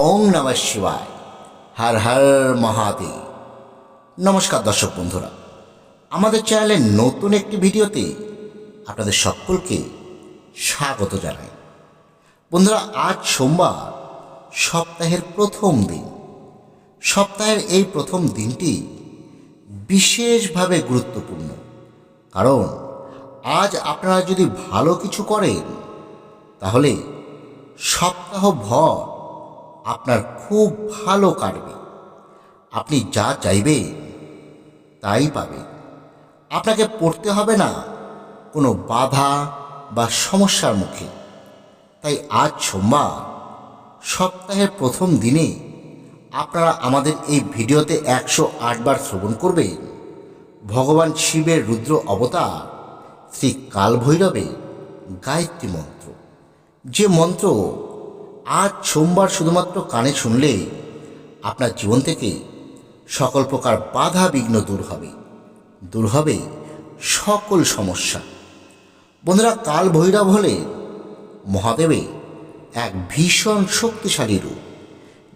ওং নমঃ শিবায়। হর হর মহাদেব। নমস্কার দর্শক বন্ধুরা, আমাদের চ্যানেলের নতুন একটি ভিডিওতে আপনাদের সকলকে স্বাগত জানাই। বন্ধুরা, আজ সোমবার, সপ্তাহের প্রথম দিন। সপ্তাহের এই প্রথম দিনটি বিশেষভাবে গুরুত্বপূর্ণ, কারণ আজ আপনারা যদি ভালো কিছু করেন তাহলে সপ্তাহভর আপনার খুব ভালো কাটবে। আপনি যা চাইবেন তাই পাবেন। আপনাকে পড়তে হবে না কোনো বাধা বা সমস্যার মুখে। তাই আজ সোমবার, সপ্তাহের প্রথম দিনে আপনারা আমাদের এই ভিডিওতে 108 বার শ্রবণ করবেন ভগবান শিবের রুদ্র অবতার শ্রী কালভৈরবের গায়ত্রী মন্ত্র। যে মন্ত্র আজ সোমবার শুধুমাত্র কানে শুনলে আপনার জীবন থেকে সকল প্রকার বাধা বিঘ্ন দূর হবে সকল সমস্যা। বন্ধুরা, কালভৈরব হলে মহাদেবের এক ভীষণ শক্তিশালী রূপ,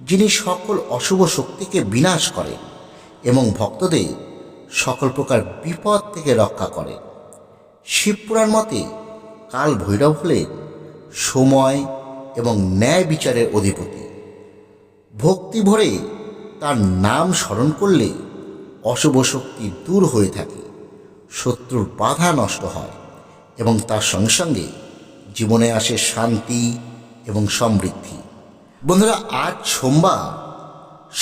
যিনি সকল অশুভ শক্তিকে বিনাশ করেন এবং ভক্তদের সকল প্রকার বিপদ থেকে রক্ষা করেন। শিবপুরাণ মতে কালভৈরব হলেন সময় এবং ন্যায় বিচারের অধিপতি। ভক্তি ভরে তার নাম স্মরণ করলে অশুভ শক্তি দূর হয়ে থাকে, শত্রুর বাধা নষ্ট হয় এবং তার সঙ্গে সঙ্গে জীবনে আসে শান্তি এবং সমৃদ্ধি। বন্ধুরা, আজ সোমবার,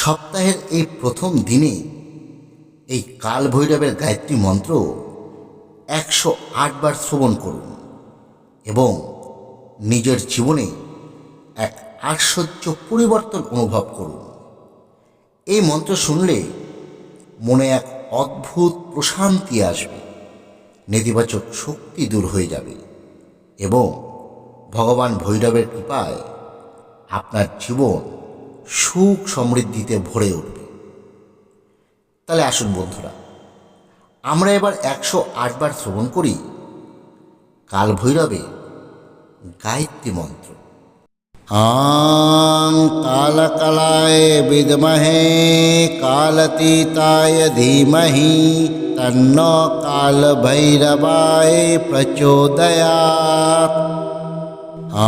সপ্তাহের এই প্রথম দিনে এই কালভৈরবের গায়ত্রী মন্ত্র 108 বার শ্রবণ করুন এবং নিজের জীবনে এক আশ্চর্য পরিবর্তন অনুভব করুন। এই মন্ত্র শুনলে মনে এক অদ্ভুত প্রশান্তি আসবে, নেতিবাচক শক্তি দূর হয়ে যাবে এবং ভগবান ভৈরবের কৃপায় আপনার জীবন সুখ সমৃদ্ধিতে ভরে উঠবে। তাহলে আসুন বন্ধুরা, আমরা এবার 108 বার শ্রবণ করি কালভৈরবের গায়ত্রী মন্ত্র। আং কালকলায় বিদ্মহে কালতীতায় ধীমহি তন্নো কালভৈরবায় প্রচোদয়াৎ।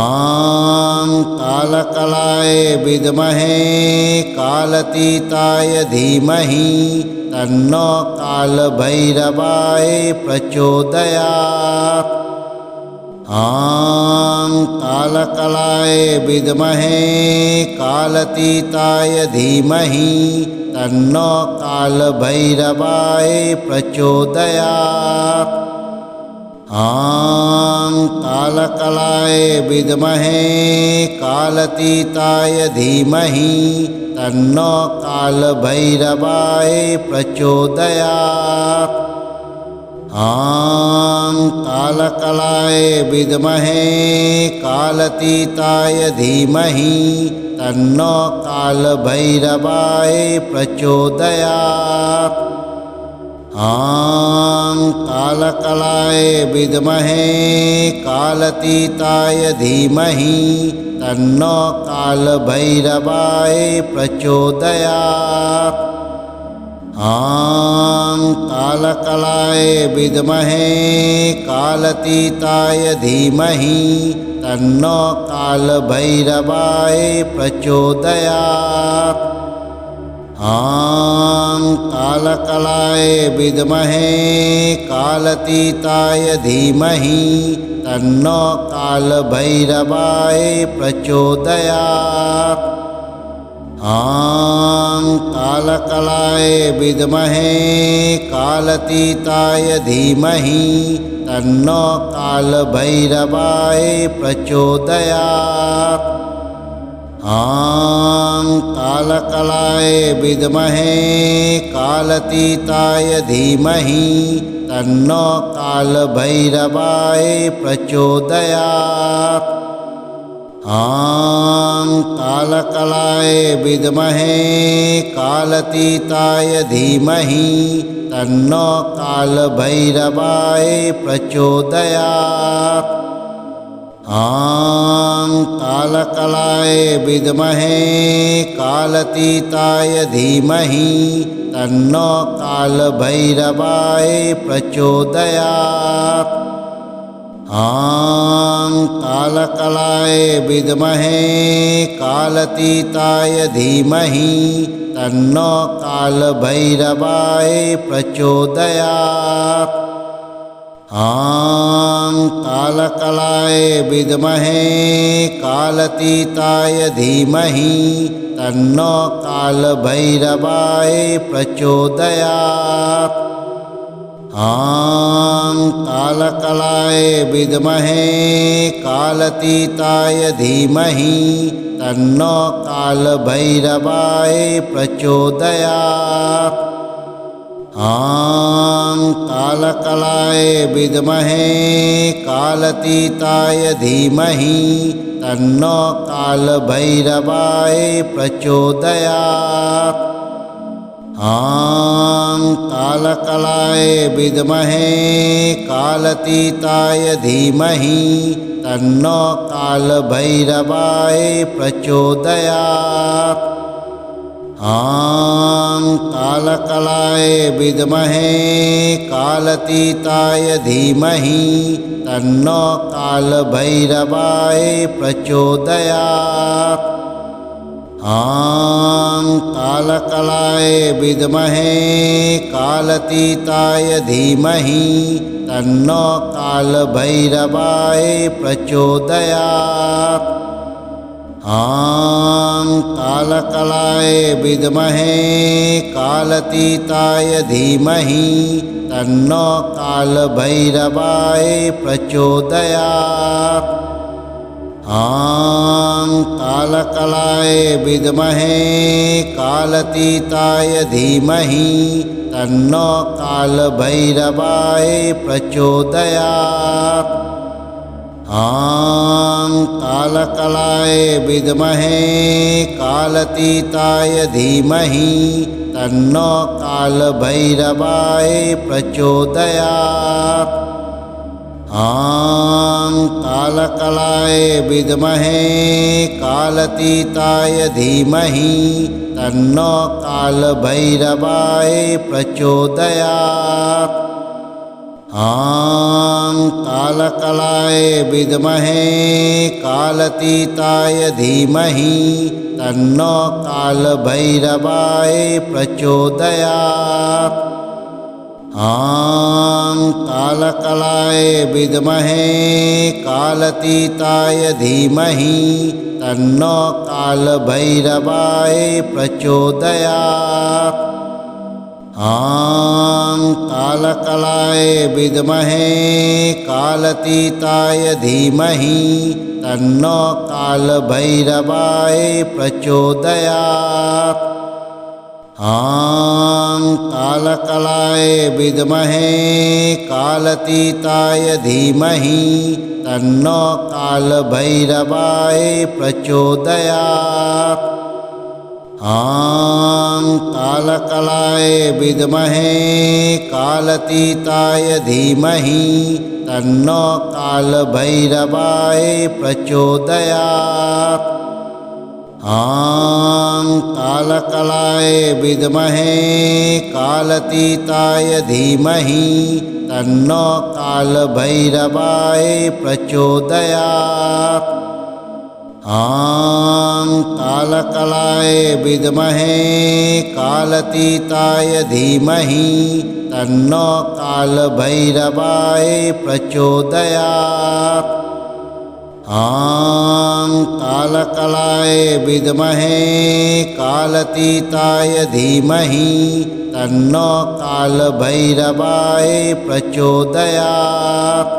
আং কালকলায় বিদ্মহে কালতীতায় ধীমহি তন্নো কালভৈরবায় প্রচোদয়াৎ। আং কালকলায় বিদ্মহে কালতীতায় ধীমহি তন্নো কালভৈরবায় প্রচোদয়াৎ। আং কালকলায় বিদ্মহে কালতীতায় ধীমহি তন্নো কালভৈরবায় প্রচোদয়াৎ। আং কালকলায় বিদ্মহে কালতীতায় ধীমহি তন্নো কালভৈরবায় প্রচোদয়াৎ। আং কালকলায় বিদ্মহে কালতীতায় ধীমহি তন্নো কালভৈরবায় প্রচোদয়াৎ। আং কালকলায় বিদ্মহে কালতীতায় ধীমহি তন্নো কালভৈরবায় প্রচোদয়াৎ। আং কালকলায় বিদ্মহে কালতীতায় ধীমহি তন্নো কালভৈরবায় প্রচোদয়াৎ। আং কালকলায় বিদ্মহে কালতীতায় ধীমহি তন্নো কালভৈরবায় প্রচোদয়াৎ। আং কালকলায় বিদ্মহে কালতীতায় ধীমহি তন্নো কালভৈরবায় প্রচোদয়াৎ। আং কালকলায় বিদ্মহে কালতীতায় ধীমহি তন্নো কালভৈরবায় প্রচোদয়াৎ। ॐ कालकलाय विद्महे कालतीताय धीमहि तन्नो कालभैरवाय प्रचोदयात्। ॐ कालकलाय विद्महे कालतीताय धीमहि तन्नो कालभैरवाय प्रचोदयात्। ॐ कालकलाय विद्महे कालतीताय धीमहि तन्नो कालभैरवाय प्रचोदयात्। ॐ कालकलाय विद्महे कालतीताय धीमहि तन्नो कालभैरवाय प्रचोदयात्। ॐ कालकलाय विद्महे कालतीताय धीमहि तन्नो कालभैरवाय प्रचोदयात्। ॐ कालकलाय विद्महे कालतीताय धीमहि तन्नो कालभैरवाय प्रचोदयात्। ॐ कालकलाय विद्महे कालतीताय धीमहि तन्नो कालभैरवाय प्रचोदयात्। ॐ कालकलाय विद्महे कालतीताय धीमहि तन्नो कालभैरवाय प्रचोदयात्। ॐ कालकलाय विद्महे कालतीताय धीमहि तन्नो कालभैरवाय प्रचोदयात्। ॐ कालकलाय विद्महे कालतीताय धीमहि तन्नो कालभैरवाय प्रचोदयात्। ॐ कालकलाय विद्महे कालतीताय धीमहि तन्नो कालभैरवाय प्रचोदयात्। ॐ कालकलाय विद्महे कालतीताय धीमहि तन्नो कालभैरवाय प्रचोदयात्। ॐ कालकलाय विद्महे कालतीताय धीमहि तन्नो कालभैरवाय प्रचोदयात्। ॐ कालकलाय विद्महे कालतीताय धीमहि तन्नो कालभैरवाय प्रचोदयात्। ॐ कालकलाय विद्महे कालतीताय धीमहि तन्नो कालभैरवाय प्रचोदयात्। ॐ कालकलाय विद्महे कालतीताय धीमहि तन्नो कालभैरवाय प्रचोदयात्। ॐ कालकलाय विद्महे कालतीताय धीमहि तन्नो कालभैरवाय प्रचोदयात्। ॐ कालकलाय विद्महे कालतीताय धीमहि तन्नो कालभैरवाय प्रचोदयात्। ॐ कालकलाय विद्महे कालतीताय धीमहि तन्नो कालभैरवाय प्रचोदयात्। ॐ कालकलाय विद्महे कालतीताय धीमहि तन्नो कालभैरवाय प्रचोदयात्।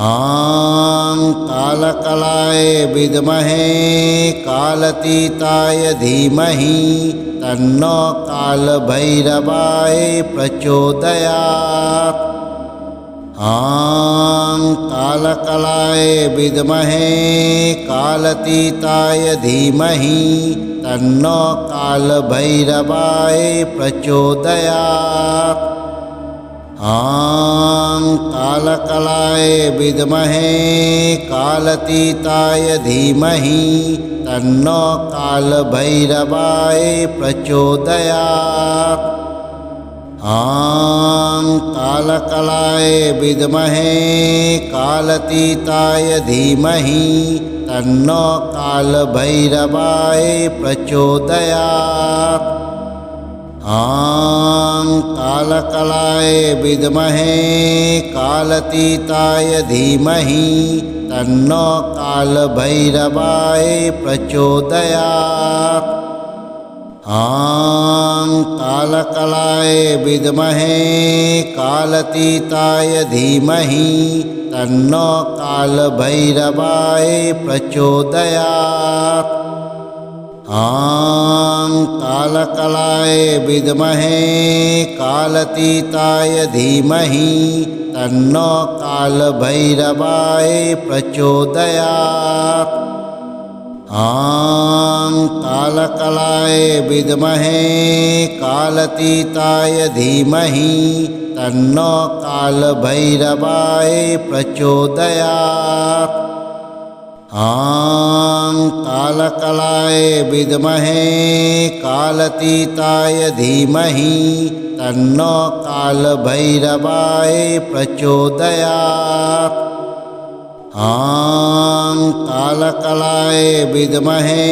ॐ कालकलाय विद्महे कालतीताय धीमहि तन्नो कालभैरवाय प्रचोदयात्। ॐ कालकलाय विद्महे कालतीताय धीमहि तन्नो कालभैरवाय प्रचोदयात्। ॐ कालकलाय विद्महे कालतीताय धीमहि तन्नो कालभैरवाय प्रचोदयात्। ॐ कालकलाय विद्महे कालतीताय धीमहि तन्नो कालभैरवाय प्रचोदयात्। ॐ कालकलाय विद्महे कालतीताय धीमहि तन्नो कालभैरवाय प्रचोदयात्। ॐ कालकलाय विद्महे कालतीताय धीमहि तन्नो कालभैरवाय प्रचोदयात्। ॐ कालकलाय विद्महे कालतीताय धीमहि तन्नो कालभैरवाय प्रचोदयात्। ॐ कालकलाय विद्महे कालतीताय धीमहि तन्नो कालभैरवाय प्रचोदयात्। ॐ कालकलाय विद्महे कालतीताय धीमहि तन्नो कालभैरवाय प्रचोदयात्। ॐ कालकलाय विद्महे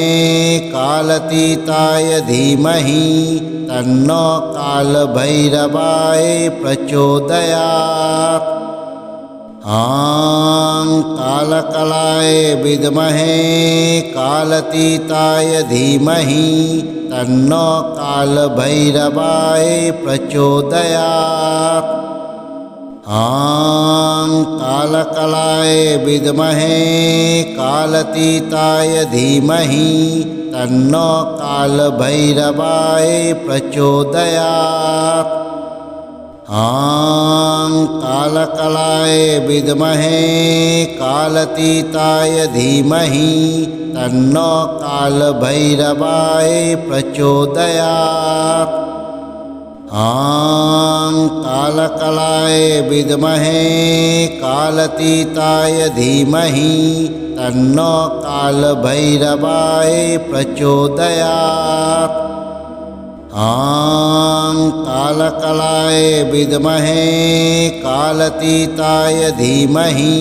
कालतीताय धीमहि तन्नो कालभैरवाय प्रचोदयात्। ॐ कालकलाय विद्महे कालतीताय धीमहि तन्नो कालभैरवाय प्रचोदयात्। ॐ कालकलाय विद्महे कालतीताय धीमहि तन्नो कालभैरवाय प्रचोदयात्। ॐ कालकलाय विद्महे कालतीताय धीमहि तन्नो कालभैरवाय प्रचोदयात्। ॐ कालकलाय विद्महे कालतीताय धीमहि तन्नो कालभैरवाय प्रचोदयात्। ॐ कालकलाय विद्महे कालतीताय धीमहि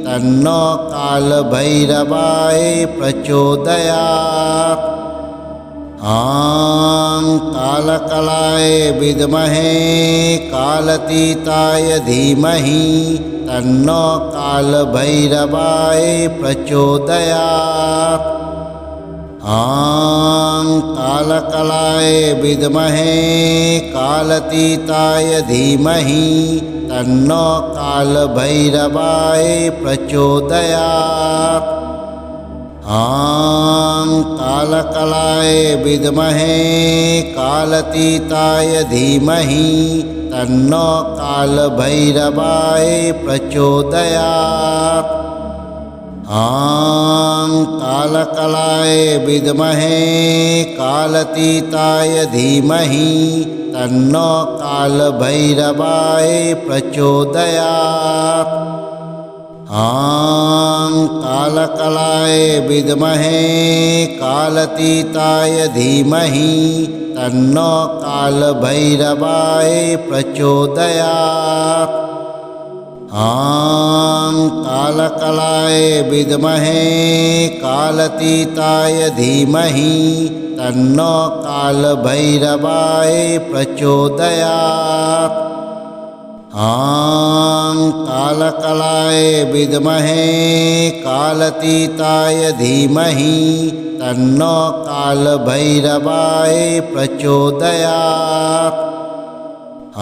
तन्नो कालभैरवाय प्रचोदयात्। ॐ कालकलाय विद्महे कालतीताय धीमहि तन्नो कालभैरवाय प्रचोदयात्। ॐ कालकलाय विद्महे कालतीताय धीमहि तन्नो कालभैरवाय प्रचोदयात्। ॐ कालकलाय विद्महे कालतीताय धीमहि तन्नो कालभैरवाय प्रचोदयात्। ॐ कालकलाय विद्महे कालतीताय धीमहि तन्नो कालभैरवाय प्रचोदयात्। ॐ कालकलाय विद्महे कालतीताय धीमहि तन्नो कालभैरवाय प्रचोदयात्। ॐ कालकलाय विद्महे कालतीताय धीमहि तन्नो कालभैरवाय प्रचोदयात्। ॐ कालकलाय विद्महे कालतीताय धीमहि तन्नो कालभैरवाय प्रचोदयात्।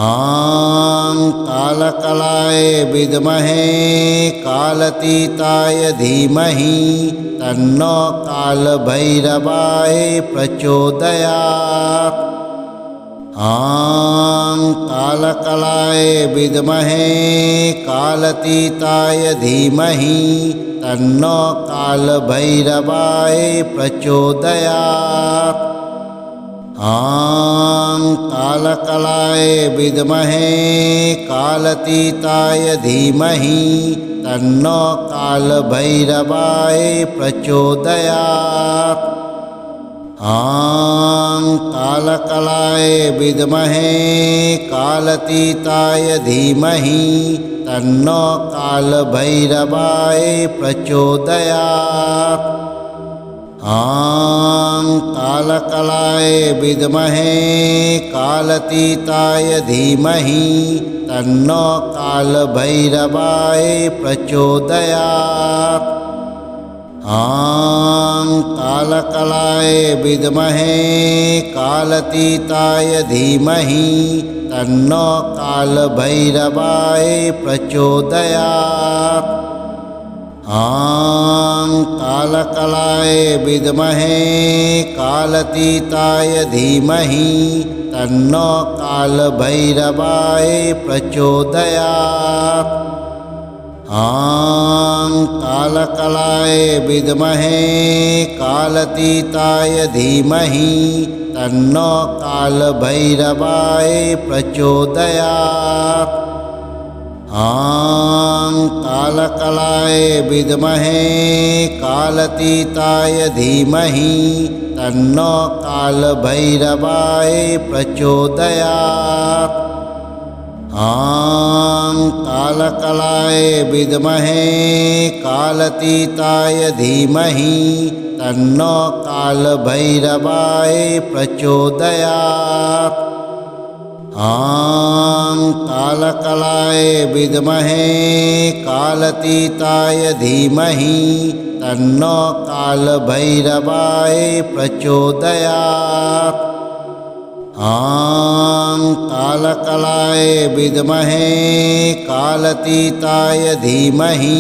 ॐ कालकलाय विद्महे कालतीताय धीमहि तन्नो कालभैरवाय प्रचोदयात्। ॐ कालकलाय विद्महे कालतीताय धीमहि तन्नो कालभैरवाय प्रचोदयात्। ॐ कालकलाय विद्महे कालतीताय धीमहि तन्नो कालभैरवाय प्रचोदयात्। ॐ कालकलाय विद्महे कालतीताय धीमहि तन्नो कालभैरवाय प्रचोदयात्। ॐ कालकलाय विद्महे कालतीताय धीमहि तन्नो कालभैरवाय प्रचोदयात्। ॐ कालकलाय विद्महे कालतीताय धीमहि तन्नो कालभैरवाय प्रचोदयात्। ॐ कालकलाय विद्महे कालतीताय धीमहि तन्नो कालभैरवाय प्रचोदयात्। ॐ कालकलाय विद्महे कालतीताय धीमहि तन्नो कालभैरवाय प्रचोदयात्। ॐ कालकलाय विद्महे कालतीताय धीमहि तन्नो कालभैरवाय प्रचोदयात्। ॐ कालकलाय विद्महे कालतीताय धीमहि तन्नो कालभैरवाय प्रचोदयात्। ॐ कालकलाय विद्महे कालतीताय धीमहि तन्नो कालभैरवाय प्रचोदयात्। ॐ कालकलाय विद्महे कालतीताय धीमहि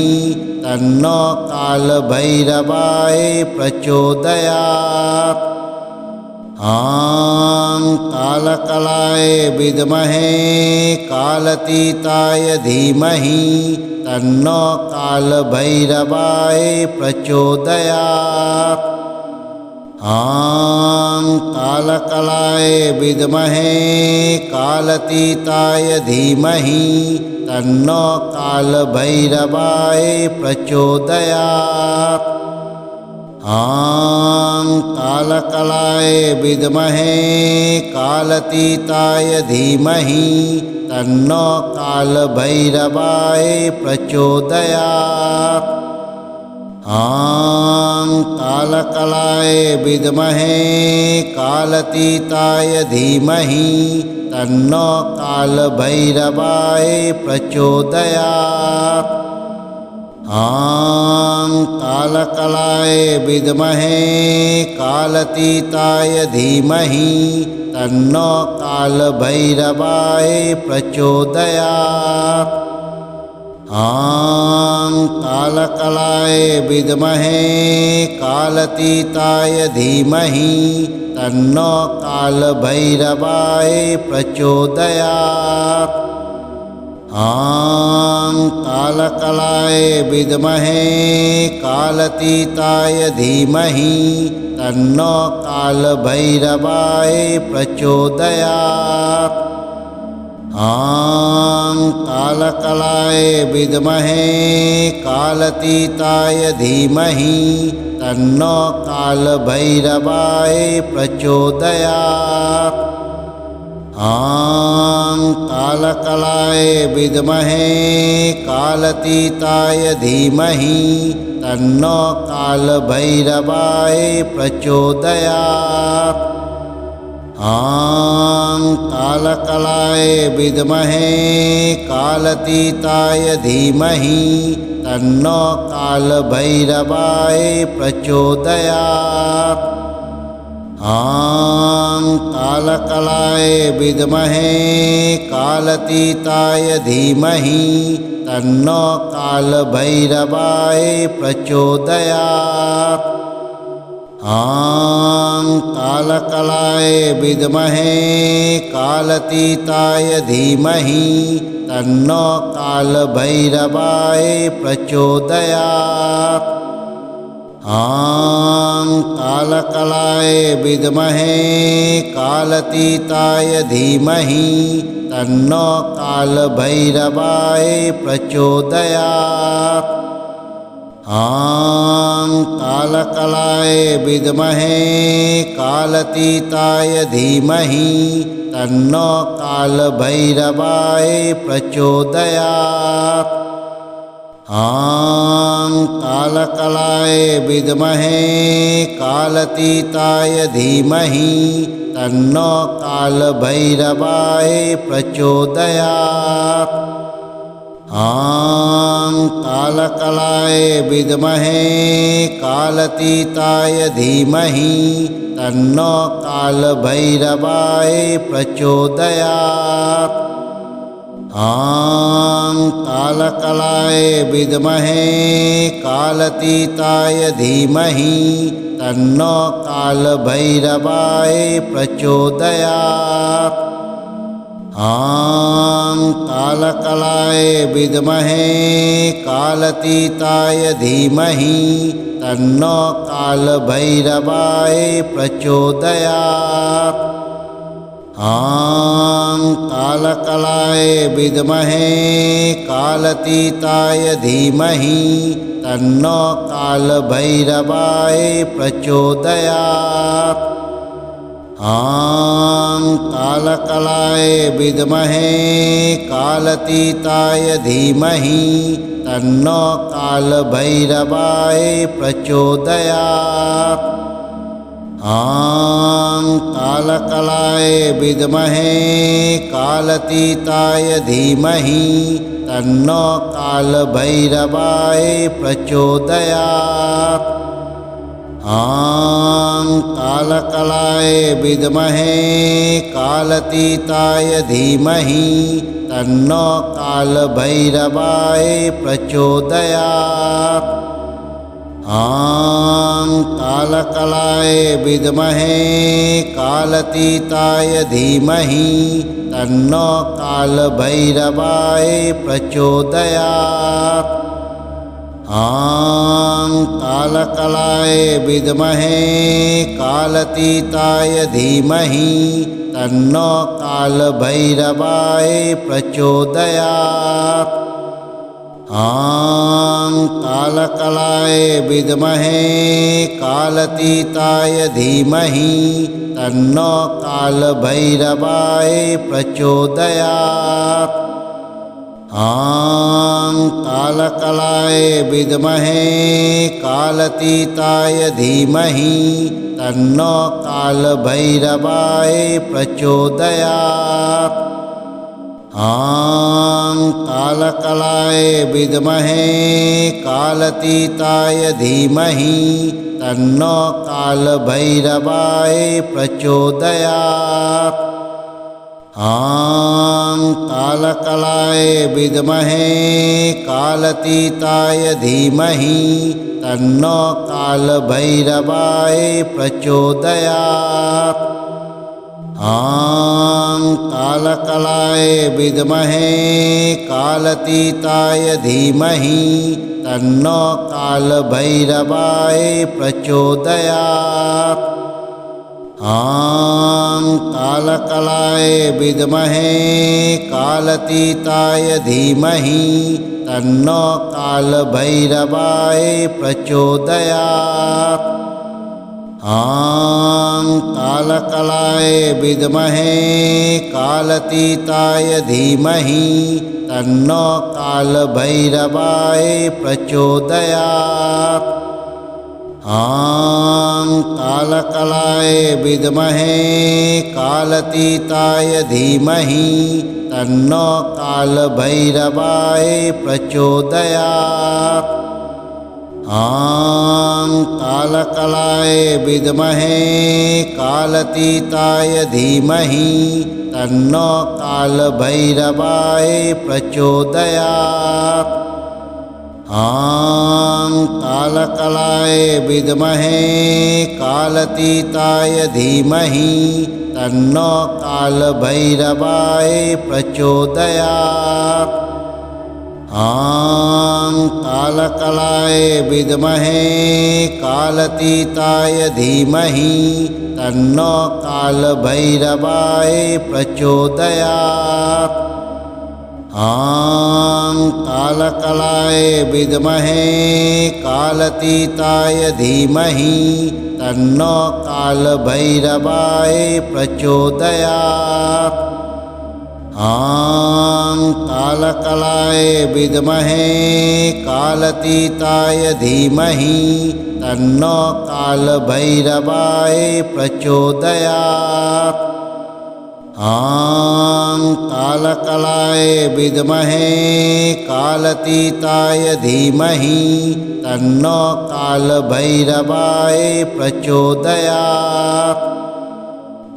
तन्नो कालभैरवाय प्रचोदयात्। ॐ कालकलाय विद्महे कालतीताय धीमहि तन्नो कालभैरवाय प्रचोदयात्। ॐ कालकलाय विद्महे कालतीताय धीमहि तन्नो कालभैरवाय प्रचोदयात्। ॐ कालकलाय विद्महे कालतीताय धीमहि तन्नो कालभैरवाय प्रचोदयात्। ॐ कालकलाय विद्महे कालतीताय धीमहि तन्नो कालभैरवाय प्रचोदयात्। ॐ कालकलाय विद्महे कालतीताय धीमहि तन्नो कालभैरवाय प्रचोदयात्। ॐ कालकलाय विद्महे कालतीताय धीमहि तन्नो कालभैरवाय प्रचोदयात्। ॐ कालकलाय विद्महे कालतीताय धीमहि तन्नो कालभैरवाय प्रचोदयात्। ॐ कालकलाय विद्महे कालतीताय धीमहि तन्नो कालभैरवाय प्रचोदयात्। ॐ कालकलाय विद्महे कालतीताय धीमहि तन्नो कालभैरवाय प्रचोदयात्। ॐ कालकलाय विद्महे कालतीताय धीमहि तन्नो कालभैरवाय प्रचोदयात्। ॐ कालकलाय विद्महे कालतीताय धीमहि तन्नो कालभैरवाय प्रचोदयात्। ॐ कालकलाय विद्महे कालतीताय धीमहि तन्नो कालभैरवाय प्रचोदयात्। ॐ कालकलाय विद्महे कालतीताय धीमहि तन्नो कालभैरवाय प्रचोदयात्। ॐ कालकलाय विद्महे कालतीताय धीमहि तन्नो कालभैरवाय प्रचोदयात्। ॐ कालकलाय विद्महे कालतीताय धीमहि तन्नो कालभैरवाय प्रचोदयात्। ॐ कालकलाय विद्महे कालतीताय धीमहि तन्नो कालभैरवाय प्रचोदयात्। ॐ कालकलाय विद्महे कालतीताय धीमहि तन्नो कालभैरवाय प्रचोदयात्। ॐ कालकलाय विद्महे कालतीताय धीमहि तन्नो कालभैरवाय प्रचोदयात्। ॐ कालकलाय विद्महे कालतीताय धीमहि तन्नो कालभैरवाय प्रचोदयात्। ॐ कालकलाय विद्महे कालतीताय धीमहि तन्नो कालभैरवाय प्रचोदयात्। ॐ कालकलाय विद्महे कालतीताय धीमहि तन्नो कालभैरवाय प्रचोदयात्। ॐ कालकलाय विद्महे कालतीताय धीमहि तन्नो कालभैरवाय प्रचोदयात्। ॐ कालकलाय विद्महे कालतीताय धीमहि तन्नो कालभैरवाय प्रचोदयात्। ॐ कालकलाय विद्महे कालतीताय धीमहि तन्नो कालभैरवाय प्रचोदयात्। ॐ कालकलाय विद्महे कालतीताय धीमहि तन्नो कालभैरवाय प्रचोदयात्। ॐ कालकलाय विद्महे कालतीताय धीमहि तन्नो कालभैरवाय प्रचोदयात्। ॐ कालकलाय विद्महे कालतीताय धीमहि तन्नो कालभैरवाय प्रचोदयात्। ॐ कालकलाय विद्महे कालतीताय धीमहि तन्नो कालभैरवाय प्रचोदयात्। ॐ कालकलाय विद्महे कालतीताय धीमहि तन्नो कालभैरवाय प्रचोदयात्। ॐ कालकलाय विद्महे कालतीताय धीमहि तन्नो कालभैरवाय प्रचोदयात्। ॐ कालकलाय विद्महे कालतीताय धीमहि तन्नो कालभैरवाय प्रचोदयात्। ॐ कालकलाय विद्महे कालतीताय धीमहि तन्नो कालभैरवाय प्रचोदयात्। ॐ कालकलाय विद्महे कालतीताय धीमहि तन्नो कालभैरवाय प्रचोदयात्। ॐ कालकलाय विद्महे कालतीताय धीमहि तन्नो कालभैरवाय प्रचोदयात्। ॐ कालकलाय विद्महे कालतीताय धीमहि तन्नो कालभैरवाय प्रचोदयात्। ॐ कालकलाय विद्महे कालतीताय धीमहि तन्नो कालभैरवाय प्रचोदयात्। ॐ कालकलाय विद्महे कालतीताय धीमहि तन्नो कालभैरवाय प्रचोदयात्। ॐ कालकलाय विद्महे कालतीताय धीमहि तन्नो कालभैरवाय प्रचोदयात्।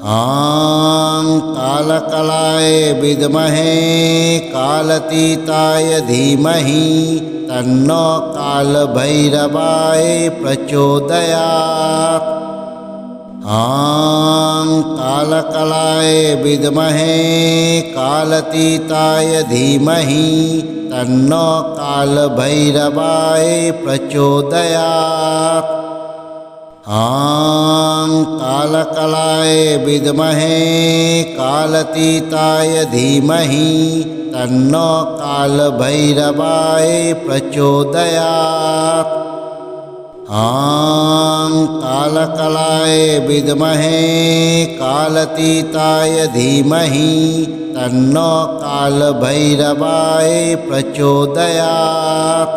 ॐ कालकलाय विद्महे कालतीताय धीमहि तन्नो कालभैरवाय प्रचोदयात्। ॐ कालकलाय विद्महे कालतीताय धीमहि तन्नो कालभैरवाय प्रचोदयात्। ॐ कालकलाय विद्महे कालतीताय धीमहि तन्नो कालभैरवाय प्रचोदयात्। ॐ कालकलाय विद्महे कालतीताय धीमहि तन्नो कालभैरवाय प्रचोदयात्।